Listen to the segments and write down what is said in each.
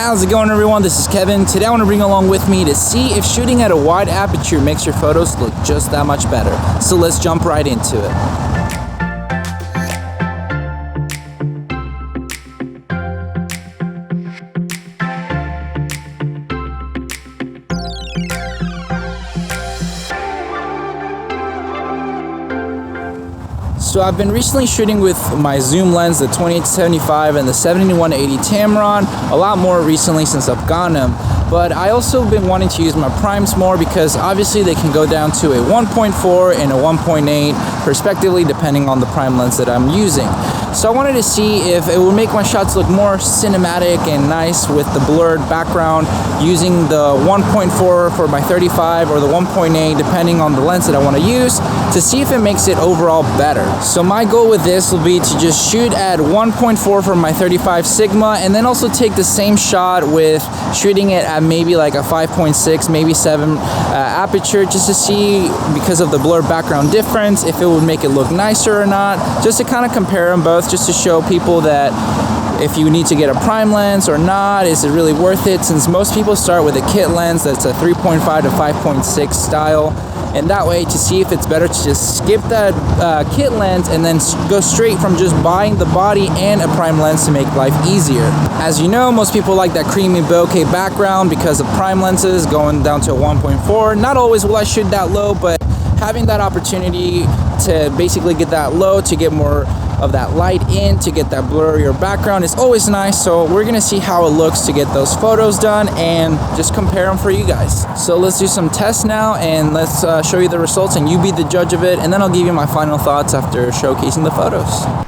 How's it going, everyone? This is Kevin. Today I want to bring you along with me to see if shooting at a wide aperture makes your photos look just that much better. So let's jump right into it. So I've been recently shooting with my zoom lens, the 28-75 and the 70-180 Tamron, a lot more recently since I've gotten them. But I also been wanting to use my primes more because obviously they can go down to a 1.4 and a 1.8 respectively depending on the prime lens that I'm using. So I wanted to see if it would make my shots look more cinematic and nice with the blurred background using the 1.4 for my 35 or the 1.8 depending on the lens that I want to use to see if it makes it overall better. So my goal with this will be to just shoot at 1.4 for my 35 Sigma and then also take the same shot with shooting it at maybe like a 5.6, maybe 7 aperture just to see, because of the blurred background difference, if it would make it look nicer or not, just to kind of compare them both, just to show people that if you need to get a prime lens or not, is it really worth it, since most people start with a kit lens that's a 3.5 to 5.6 style, and that way to see if it's better to just skip that kit lens and then go straight from just buying the body and a prime lens to make life easier. As you know, most people like that creamy bokeh background because of prime lenses going down to a 1.4. Not always will I shoot that low, but having that opportunity to basically get that low, to get more of that light in, to get that blurrier background is always nice. So we're gonna see how it looks to get those photos done and just compare them for you guys. So let's do some tests now and let's show you the results and you be the judge of it, and then I'll give you my final thoughts after showcasing the photos.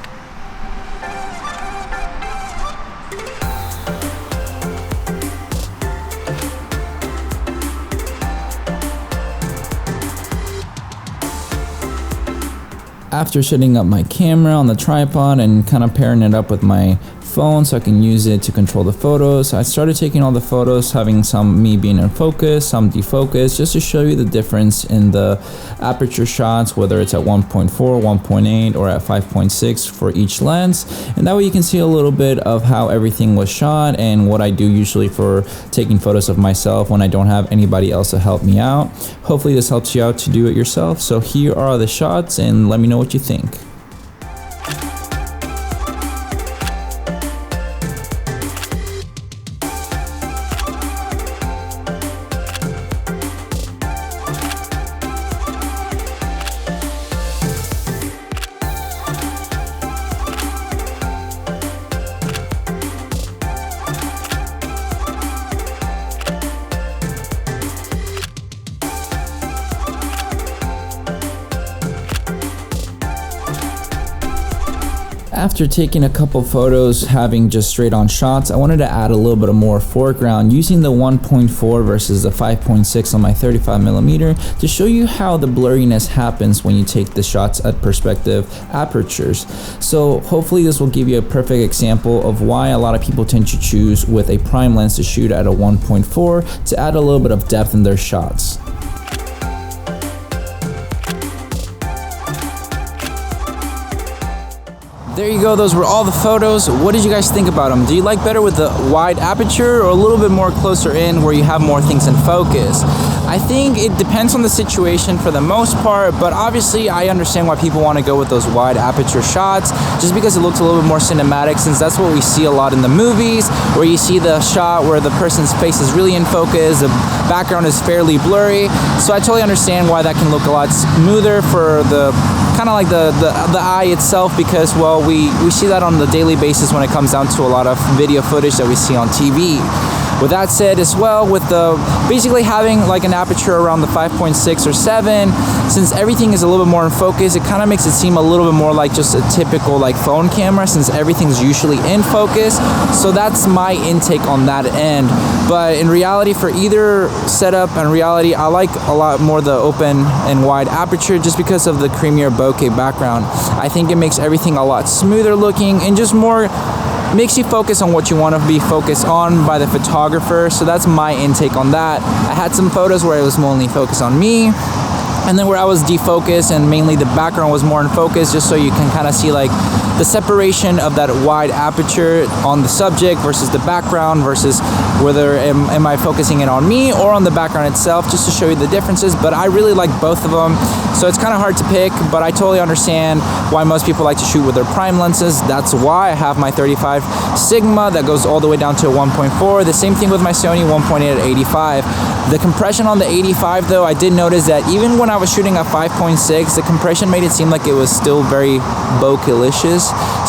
After setting up my camera on the tripod and kind of pairing it up with my phone so I can use it to control the photos, I started taking all the photos, having some me being in focus, some defocus, just to show you the difference in the aperture shots, whether it's at 1.4, 1.8 or at 5.6 for each lens, and that way you can see a little bit of how everything was shot and what I do usually for taking photos of myself when I don't have anybody else to help me out. Hopefully this helps you out to do it yourself. So here are the shots and let me know what you think. After taking a couple photos having just straight on shots, I wanted to add a little bit of more foreground using the 1.4 versus the 5.6 on my 35mm to show you how the blurriness happens when you take the shots at perspective apertures. So hopefully this will give you a perfect example of why a lot of people tend to choose with a prime lens to shoot at a 1.4 to add a little bit of depth in their shots. There you go, those were all the photos. What did you guys think about them? Do you like better with the wide aperture or a little bit more closer in where you have more things in focus? I think it depends on the situation for the most part, but obviously I understand why people want to go with those wide aperture shots just because it looks a little bit more cinematic, since that's what we see a lot in the movies, where you see the shot where the person's face is really in focus, the background is fairly blurry. So I totally understand why that can look a lot smoother for the kind of like the eye itself, because well, we see that on the daily basis when it comes down to a lot of video footage that we see on TV. With that said as well, with the basically having like an aperture around the 5.6 or 7, since everything is a little bit more in focus, it kind of makes it seem a little bit more like just a typical like phone camera, since everything's usually in focus. So that's my intake on that end. But in reality, for either setup and reality, I like a lot more the open and wide aperture just because of the creamier bokeh background. I think it makes everything a lot smoother looking and just more makes you focus on what you want to be focused on by the photographer. So that's my intake on that. I had some photos where it was mainly focused on me, and then where I was defocused and mainly the background was more in focus, just so you can kind of see like the separation of that wide aperture on the subject versus the background, versus whether am I focusing it on me or on the background itself, just to show you the differences. But I really like both of them, so it's kind of hard to pick, but I totally understand why most people like to shoot with their prime lenses. That's why I have my 35 Sigma that goes all the way down to a 1.4. The same thing with my Sony 1.8 at 85. The compression on the 85 though, I did notice that even when I was shooting at 5.6, the compression made it seem like it was still very bokeh-licious.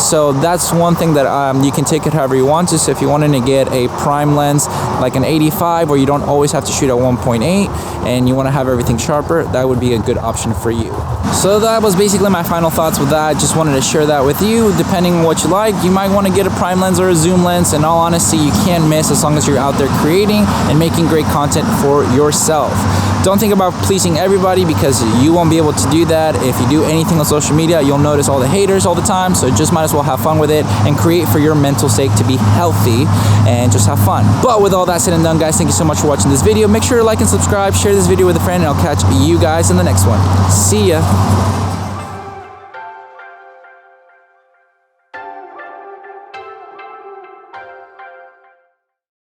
So that's one thing that you can take it however you want to. So if you wanted to get a prime lens like an 85, where you don't always have to shoot at 1.8 and you want to have everything sharper, that would be a good option for you. So that was basically my final thoughts with that. Just wanted to share that with you. Depending on what you like, you might want to get a prime lens or a zoom lens. In all honesty, you can't miss as long as you're out there creating and making great content for yourself. Don't think about pleasing everybody, because you won't be able to do that. If you do anything on social media, you'll notice all the haters all the time, so just might as well have fun with it and create for your mental sake to be healthy and just have fun. But with all that said and done, guys, thank you so much for watching this video. Make sure to like and subscribe, share this video with a friend, and I'll catch you guys in the next one. See ya.